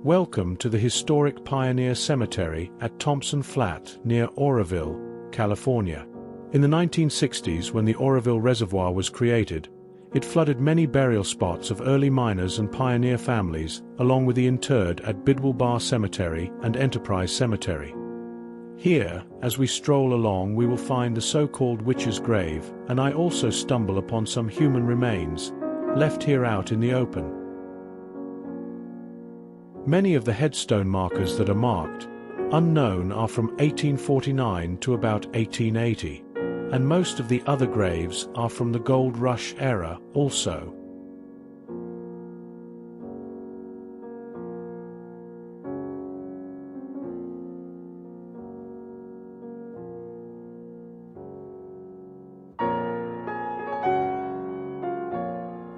Welcome to the historic Pioneer Cemetery at Thompson Flat near Oroville, California. In the 1960s, when the Oroville Reservoir was created, it flooded many burial spots of early miners and pioneer families, along with the interred at Bidwell Cemetery and Enterprise Cemetery. Here, as we stroll along, we will find the so-called witch's grave, and I also stumble upon some human remains, left here out in the open. Many of the headstone markers that are marked unknown are from 1849 to about 1880, and most of the other graves are from the Gold Rush era also.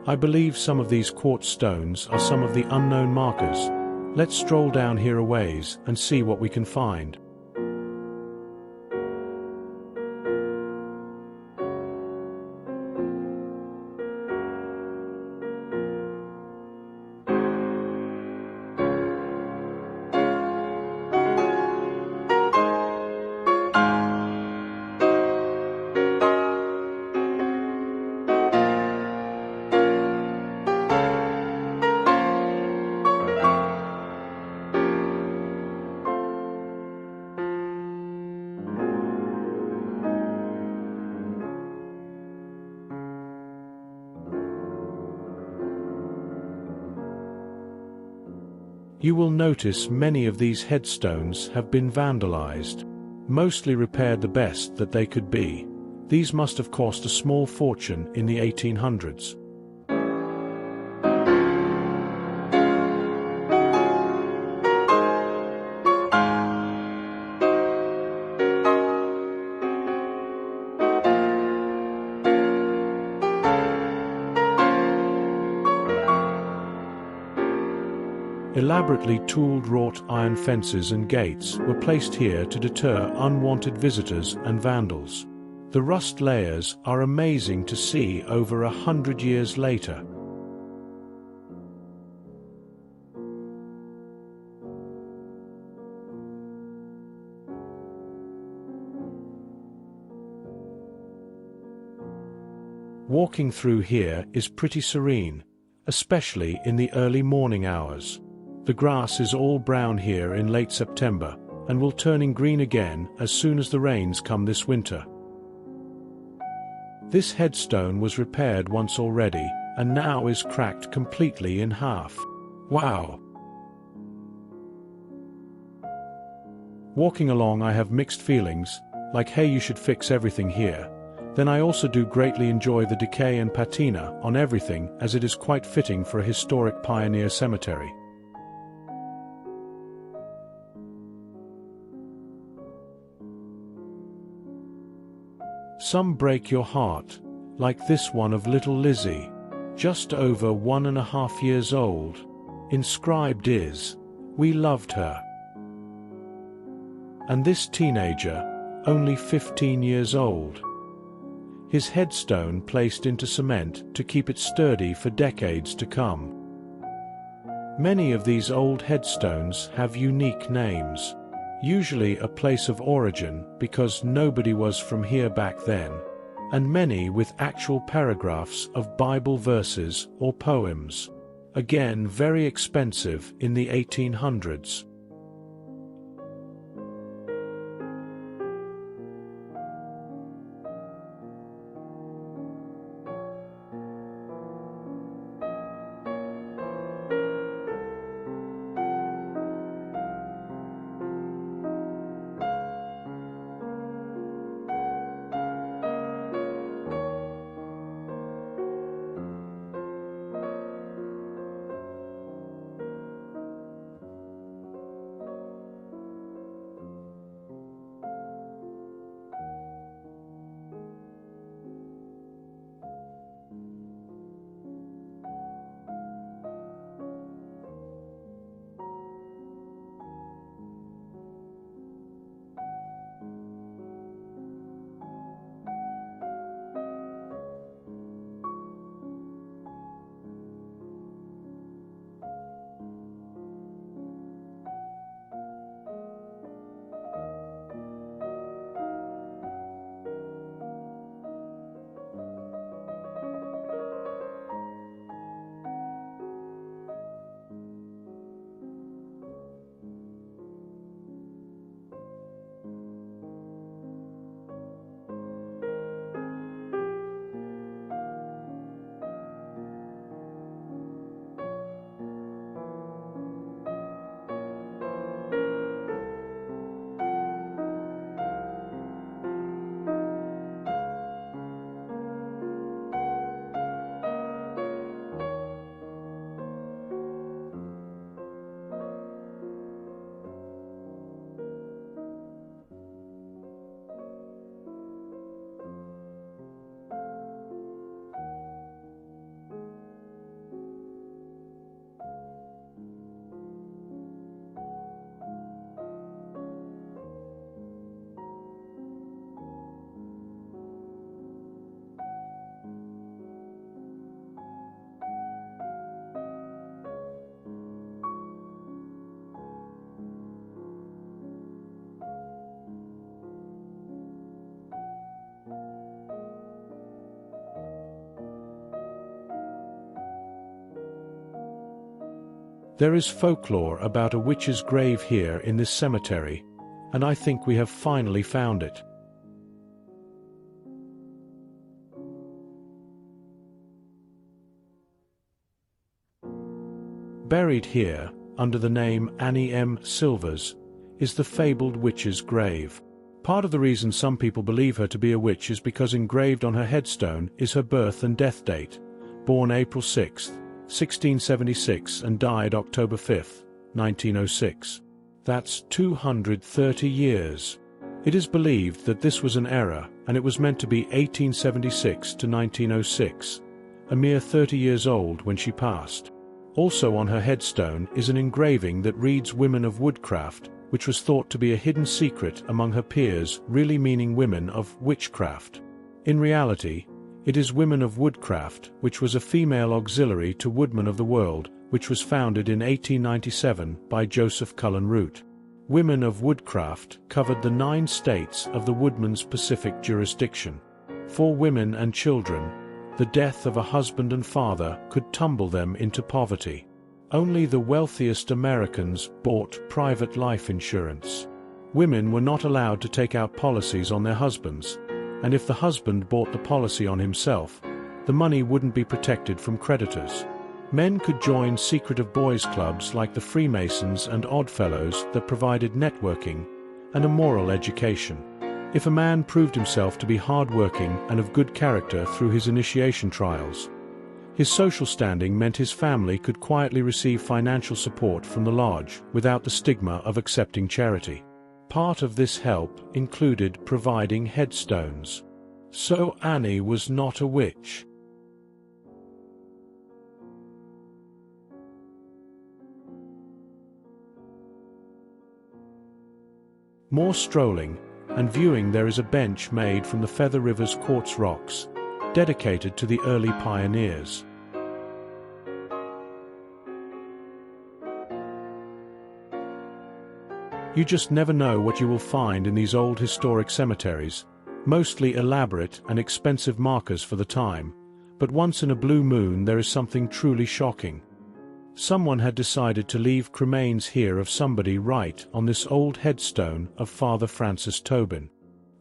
I believe some of these quartz stones are some of the unknown markers. Let's stroll down here a ways and see what we can find. You will notice many of these headstones have been vandalized, mostly repaired the best that they could be. These must have cost a small fortune in the 1800s. Elaborately tooled wrought iron fences and gates were placed here to deter unwanted visitors and vandals. The rust layers are amazing to see over 100 years later. Walking through here is pretty serene, especially in the early morning hours. The grass is all brown here in late September and will turning green again as soon as the rains come this winter. This headstone was repaired once already and now is cracked completely in half. Wow! Walking along, I have mixed feelings, like hey, you should fix everything here. Then I also do greatly enjoy the decay and patina on everything, as it is quite fitting for a historic pioneer cemetery. Some break your heart, like this one of little Lizzie, just over 1.5 years old. Inscribed is, "We loved her." And this teenager, only 15 years old. His headstone placed into cement to keep it sturdy for decades to come. Many of these old headstones have unique names. Usually a place of origin because nobody was from here back then, and many with actual paragraphs of Bible verses or poems. Again, very expensive in the 1800s. There is folklore about a witch's grave here in this cemetery, and I think we have finally found it. Buried here, under the name Annie M. Silvers, is the fabled witch's grave. Part of the reason some people believe her to be a witch is because engraved on her headstone is her birth and death date, born April 6, 1676 and died October 5, 1906. That's 230 years. It is believed that this was an error and it was meant to be 1876 to 1906, a mere 30 years old when she passed. Also on her headstone is an engraving that reads Women of Woodcraft, which was thought to be a hidden secret among her peers, really meaning women of witchcraft. In reality, it is Women of Woodcraft, which was a female auxiliary to Woodmen of the World, which was founded in 1897 by Joseph Cullen Root. Women of Woodcraft covered the 9 states of the Woodmen's Pacific jurisdiction. For women and children, the death of a husband and father could tumble them into poverty. Only the wealthiest Americans bought private life insurance. Women were not allowed to take out policies on their husbands, and if the husband bought the policy on himself, the money wouldn't be protected from creditors. Men could join secretive boys' clubs like the Freemasons and Oddfellows that provided networking and a moral education. If a man proved himself to be hard-working and of good character through his initiation trials, his social standing meant his family could quietly receive financial support from the lodge without the stigma of accepting charity. Part of this help included providing headstones. So Annie was not a witch. More strolling and viewing, there is a bench made from the Feather River's quartz rocks, dedicated to the early pioneers. You just never know what you will find in these old historic cemeteries, mostly elaborate and expensive markers for the time, but once in a blue moon there is something truly shocking. Someone had decided to leave cremains here of somebody right on this old headstone of Father Francis Tobin.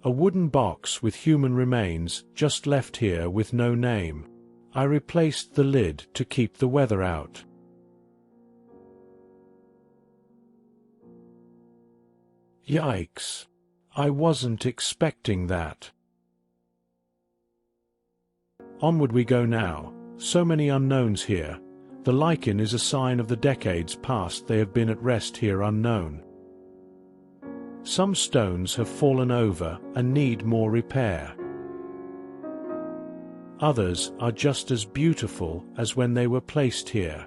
A wooden box with human remains just left here with no name. I replaced the lid to keep the weather out. Yikes! I wasn't expecting that. Onward we go now. So many unknowns here. The lichen is a sign of the decades past they have been at rest here unknown. Some stones have fallen over and need more repair. Others are just as beautiful as when they were placed here.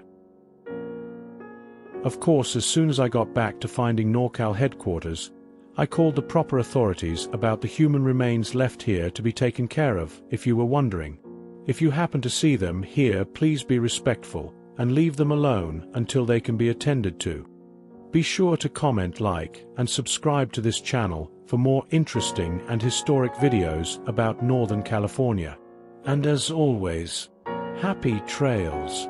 Of course, as soon as I got back to finding NorCal headquarters, I called the proper authorities about the human remains left here to be taken care of, if you were wondering. If you happen to see them here, please be respectful and leave them alone until they can be attended to. Be sure to comment, like, and subscribe to this channel for more interesting and historic videos about Northern California. And as always, happy trails!